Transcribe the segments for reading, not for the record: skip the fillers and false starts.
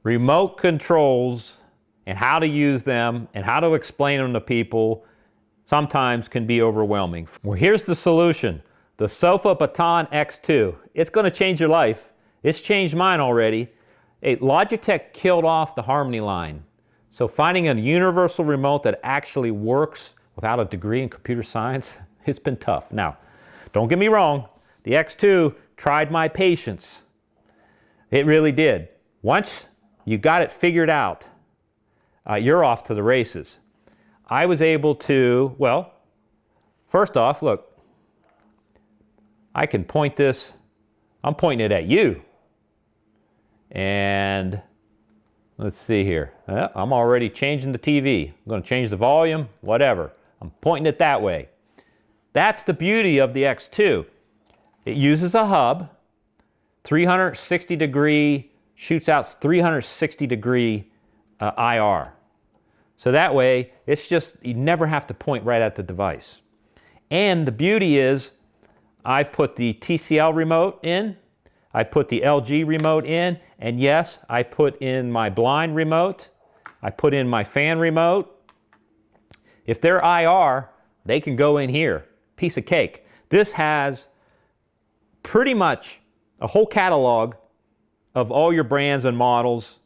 remote controls and how to use them and how to explain them to people sometimes can be overwhelming. Well, here's the solution. The SofaBaton X2. It's going to change your life. It's changed mine already. Hey, Logitech killed off the Harmony line. So finding a universal remote that actually works without a degree in computer science, it's been tough. Now, don't get me wrong. The X2 tried my patience. It really did. Once you got it figured out, you're off to the races. I was able to, well, first off, look, I can point this, I'm pointing it at you. And let's see here. I'm already changing the TV. I'm going to change the volume, whatever. I'm pointing it that way. That's the beauty of the X2. It uses a hub, 360 degree, shoots out 360 degree IR. So that way, it's just, you never have to point right at the device. And the beauty is, I put the TCL remote in, I put the LG remote in, and yes, I put in my blind remote, I put in my fan remote. If they're IR, they can go in here. Piece of cake. This has pretty much a whole catalog of all your brands and models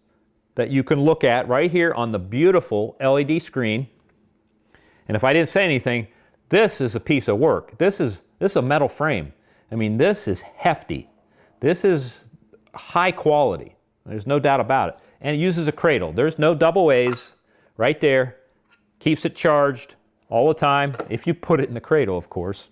that you can look at right here on the beautiful LED screen. And if I didn't say anything, this is a piece of work. This is a metal frame. I mean, this is hefty. This is high quality. There's no doubt about it. And it uses a cradle. There's no double A's right there. Keeps it charged all the time, if you put it in the cradle, of course.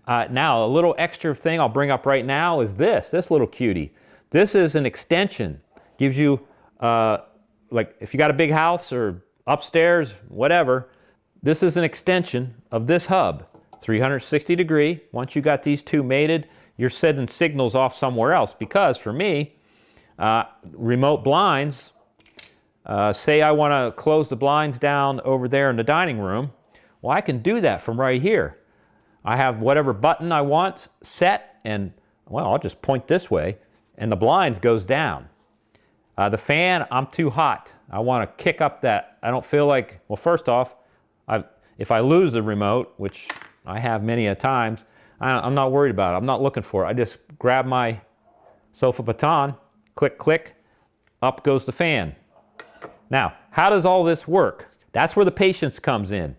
Now, a little extra thing I'll bring up right now is this little cutie. This is an extension. Gives you, like if you got a big house or upstairs, whatever, this is an extension of this hub. 360 degree. Once you got these two mated, you're sending signals off somewhere else. Because for me, remote blinds, say I want to close the blinds down over there in the dining room, well, I can do that from right here. I have whatever button I want set, and well, I'll just point this way, and the blinds goes down. The fan, I'm too hot. I want to kick up that. I don't feel like, well, first off, if I lose the remote, which I have many a times, I'm not worried about it. I'm not looking for it. I just grab my SofaBaton, click, click, up goes the fan. Now, how does all this work? That's where the patience comes in.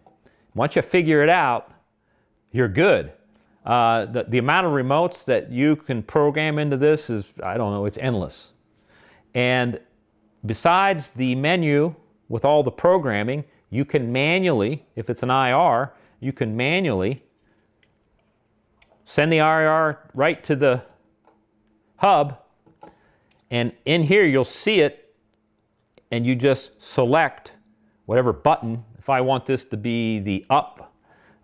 Once you figure it out, you're good. The amount of remotes that you can program into this is, I don't know, it's endless. And besides the menu with all the programming, you can manually, if it's an IR, you can manually send the IR right to the hub, and in here you'll see it, and you just select whatever button. If I want this to be the up,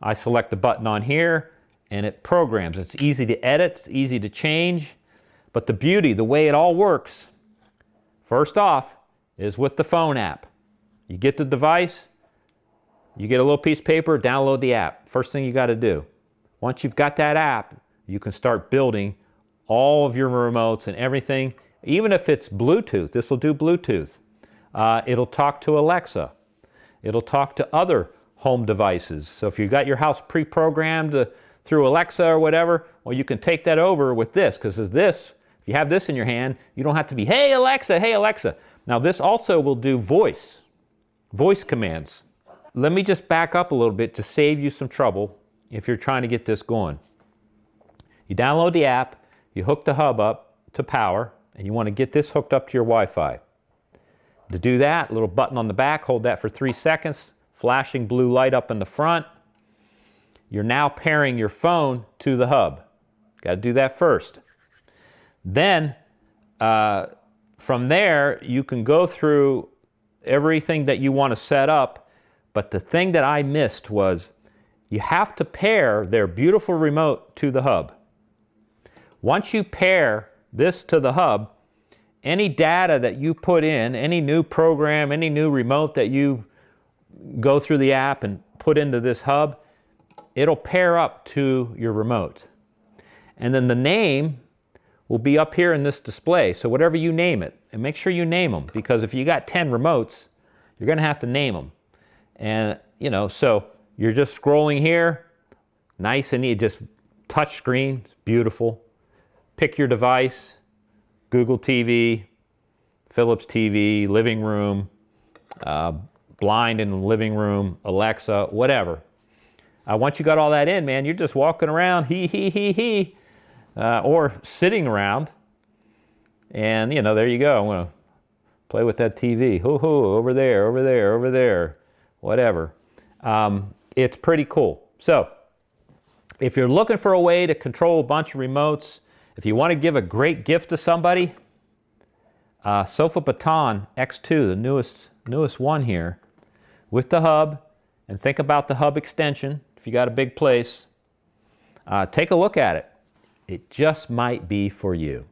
I select the button on here, and it programs. It's easy to edit, it's easy to change, but the beauty, the way it all works, first off, is with the phone app. You get the device, you get a little piece of paper, download the app. First thing you got to do. Once you've got that app, you can start building all of your remotes and everything. Even if it's Bluetooth, this will do Bluetooth. It'll talk to Alexa. It'll talk to other home devices. So if you've got your house pre-programmed through Alexa or whatever, well, you can take that over with this, because if you have this in your hand, you don't have to be, hey Alexa, hey Alexa. Now this also will do voice commands. Let me just back up a little bit to save you some trouble if you're trying to get this going. You download the app, you hook the hub up to power, and you want to get this hooked up to your Wi-Fi. To do that, a little button on the back, hold that for 3 seconds, flashing blue light up in the front. You're now pairing your phone to the hub. Got to do that first. Then, from there, you can go through everything that you want to set up, but the thing that I missed was you have to pair their beautiful remote to the hub. Once you pair this to the hub, any data that you put in, any new program, any new remote that you go through the app and put into this hub, it'll pair up to your remote. And then the name will be up here in this display. So whatever you name it, and make sure you name them, because if you got 10 remotes, you're going to have to name them. And, you know, so you're just scrolling here, nice and easy, just touch screen, beautiful. Pick your device, Google TV, Philips TV, living room, blind in the living room, Alexa, whatever. Once you got all that in, man, you're just walking around, or sitting around, and, you know, there you go. I'm going to play with that TV. Hoo-hoo, over there, over there, over there, whatever. It's pretty cool. So, if you're looking for a way to control a bunch of remotes, if you want to give a great gift to somebody, SofaBaton X2, the newest one here, with the hub, and think about the hub extension if you got a big place. Take a look at it. It just might be for you.